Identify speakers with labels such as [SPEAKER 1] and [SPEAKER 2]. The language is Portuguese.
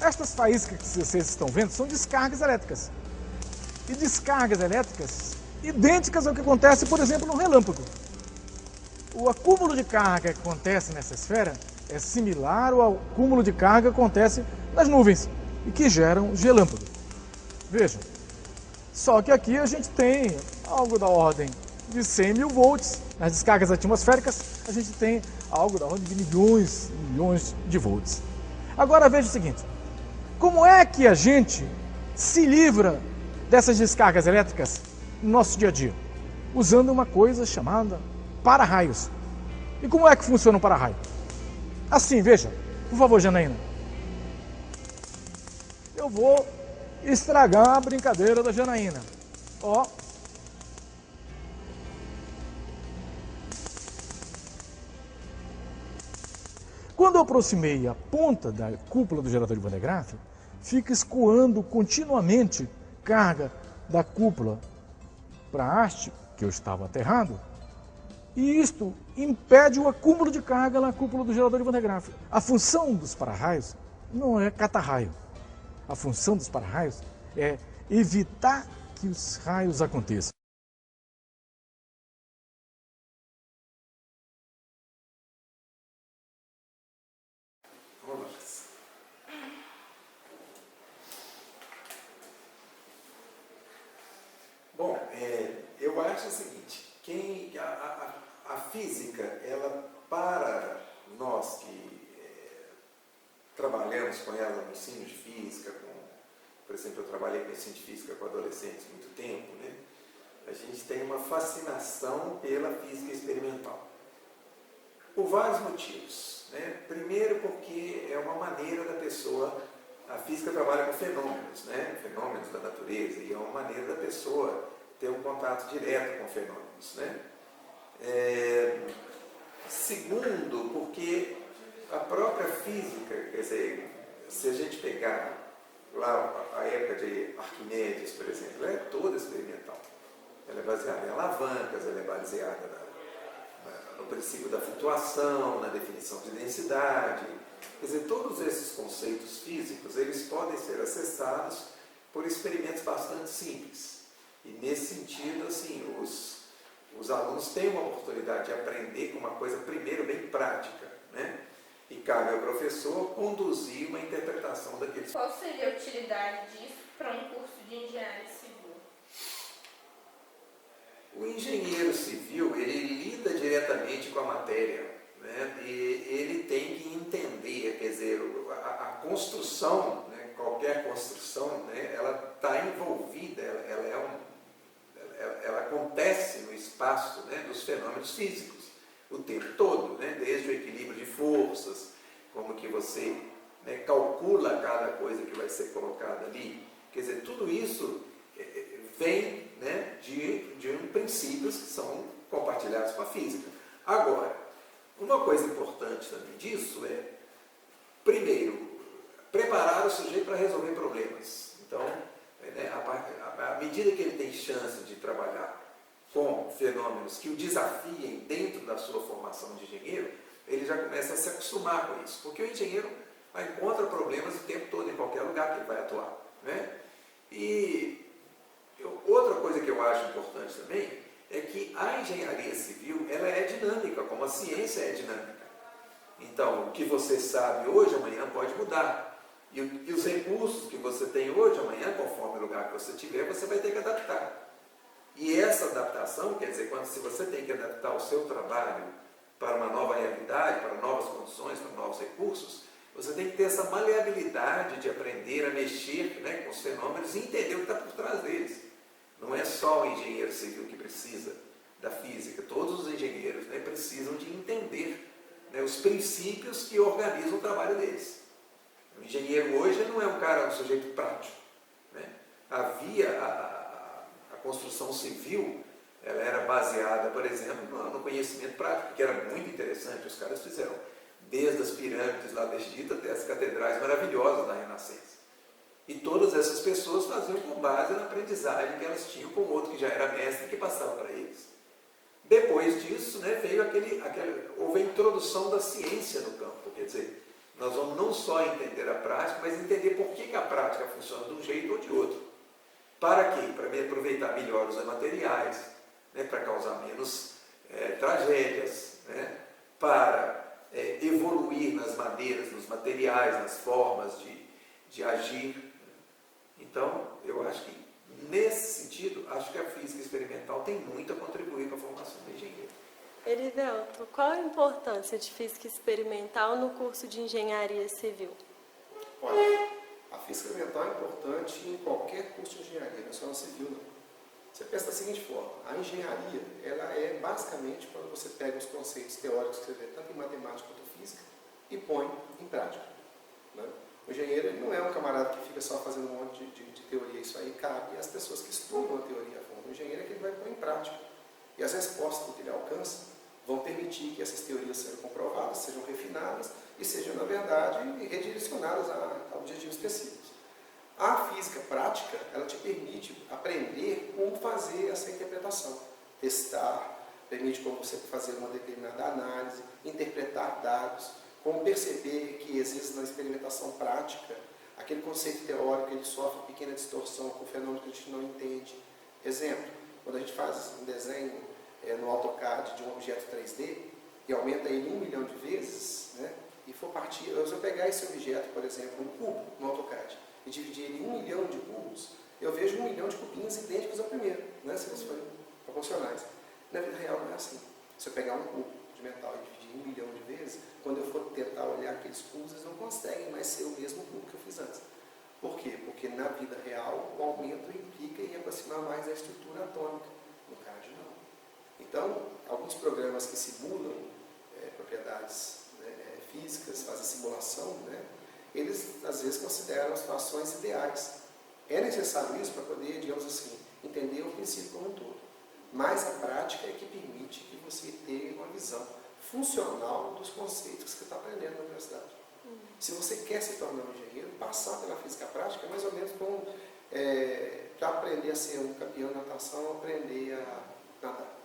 [SPEAKER 1] Estas faíscas que vocês estão vendo são descargas elétricas. E descargas elétricas idênticas ao que acontece, por exemplo, no relâmpago. O acúmulo de carga que acontece nessa esfera é similar ao acúmulo de carga que acontece nas nuvens e que geram relâmpago. Vejam, só que aqui a gente tem algo da ordem de 100 mil volts. Nas descargas atmosféricas a gente tem algo da ordem de milhões e milhões de volts. Agora veja o seguinte, como é que a gente se livra dessas descargas elétricas no nosso dia a dia? Usando uma coisa chamada para-raios. E como é que funciona um para-raio? Assim, veja, por favor, Janaína. Eu vou estragar a brincadeira da Janaína. Ó. Quando eu aproximei a ponta da cúpula do gerador de Van de Graaff, fica escoando continuamente carga da cúpula para a haste, que eu estava aterrado, e isto impede o acúmulo de carga na cúpula do gerador de Van de Graaff. A função dos para-raios não é catar-raio. A função dos para-raios é evitar que os raios aconteçam.
[SPEAKER 2] Bom, eu acho o seguinte, a física, ela, para nós que trabalhamos com ela no ensino de física, por exemplo, eu trabalhei com ensino de física com adolescentes há muito tempo, né? A gente tem uma fascinação pela física experimental, por vários motivos, né? Primeiro porque é uma maneira da pessoa, a física trabalha com fenômenos, né? Fenômenos da natureza, e é uma maneira da pessoa ter um contato direto com fenômenos, né? Segundo, porque a própria física, quer dizer, se a gente pegar lá a época de Arquimedes, por exemplo, ela é toda experimental. Ela é baseada em alavancas, ela é baseada no princípio da flutuação, na definição de densidade. Quer dizer, todos esses conceitos físicos, eles podem ser acessados por experimentos bastante simples. E nesse sentido, assim, os alunos têm uma oportunidade de aprender com uma coisa, primeiro, bem prática, né? E cabe ao professor conduzir uma interpretação daqueles...
[SPEAKER 3] Qual seria a utilidade disso para um curso de engenharia civil?
[SPEAKER 2] O engenheiro civil, ele lida diretamente com a matéria, né? E ele tem que entender, quer dizer, a construção, né? Qualquer construção, né? Ela está envolvida, ela acontece no espaço, né? Dos fenômenos físicos o tempo todo, né? Desde o equilíbrio de forças, como que você, né, calcula cada coisa que vai ser colocada ali. Quer dizer, tudo isso vem, né, de princípios que são compartilhados com a física. Agora, uma coisa importante também disso é, primeiro, preparar o sujeito para resolver problemas. Então, né, à medida que ele tem chance de trabalhar com fenômenos que o desafiem dentro da sua formação de engenheiro, ele já começa a se acostumar com isso, porque o engenheiro encontra problemas o tempo todo, em qualquer lugar que ele vai atuar, né? E outra coisa que eu acho importante também é que a engenharia civil, ela é dinâmica, como a ciência é dinâmica. Então, o que você sabe hoje, amanhã pode mudar. E os recursos que você tem hoje, amanhã, conforme o lugar que você tiver, você vai ter que adaptar. E essa adaptação, quer dizer, se você tem que adaptar o seu trabalho para uma nova realidade, para novas condições, para novos recursos, você tem que ter essa maleabilidade de aprender a mexer, né, com os fenômenos e entender o que está por trás deles. Não é só o engenheiro civil que precisa da física, todos os engenheiros, né, precisam de entender, né, os princípios que organizam o trabalho deles. O engenheiro hoje não é um sujeito prático, né? Havia a construção civil, ela era baseada, por exemplo, no conhecimento prático, que era muito interessante. Os caras fizeram desde as pirâmides lá do Egito até as catedrais maravilhosas da Renascença. E todas essas pessoas faziam com base na aprendizagem que elas tinham com o outro que já era mestre, que passava para eles. Depois disso, né, veio houve a introdução da ciência no campo, quer dizer, Nós vamos não só entender a prática, mas entender por que a prática funciona de um jeito ou de outro. Para quê? Para me aproveitar melhor os materiais, né? Para causar menos tragédias, né? Para evoluir nas maneiras, nos materiais, nas formas de agir. Então, eu acho que, nesse sentido, acho que a física experimental tem muito a contribuir para a formação do engenheiro.
[SPEAKER 4] Erivelto, qual a importância de física experimental no curso de engenharia civil?
[SPEAKER 5] Olha, a física experimental é importante em qualquer curso de engenharia, não é só no civil, não. Você pensa da seguinte forma: a engenharia, ela é basicamente quando você pega os conceitos teóricos que você vê tanto em matemática quanto em física e põe em prática, né? O engenheiro, ele não é um camarada que fica só fazendo um monte de teoria, isso aí cabe às pessoas que estudam a teoria a fundo. O engenheiro é que ele vai pôr em prática. E as respostas que ele alcança vão permitir que essas teorias sejam comprovadas, sejam refinadas e sejam, na verdade, redirecionadas a objetivos específicos. A física prática, ela te permite aprender como fazer essa interpretação, testar, permite como você fazer uma determinada análise, interpretar dados, como perceber que, às vezes, na experimentação prática, aquele conceito teórico ele sofre pequena distorção com fenômenos que a gente não entende. Exemplo, quando a gente faz um desenho no AutoCAD de um objeto 3D e aumenta ele 1 milhão de vezes, né, e for partir, se eu pegar esse objeto, por exemplo, um cubo no AutoCAD, e dividir ele em 1 milhão de cubos, eu vejo 1 milhão de cubinhos idênticos ao primeiro, né, se eles forem proporcionais. Na vida real não é assim. Se eu pegar um cubo de metal e dividir em 1 milhão de vezes, quando eu for tentar olhar aqueles cubos, eles não conseguem mais ser o mesmo cubo que eu fiz antes. Por quê? Porque na vida real o aumento implica em aproximar mais da estrutura atômica. No CAD não. Então, alguns programas que simulam propriedades físicas, fazem simulação, né, eles às vezes consideram situações ideais. É necessário isso para poder, digamos assim, entender o princípio como um todo. Mas a prática é que permite que você tenha uma visão funcional dos conceitos que você está aprendendo na universidade. Se você quer se tornar um engenheiro, passar pela física prática é mais ou menos como para aprender a ser um campeão de natação, aprender a nadar.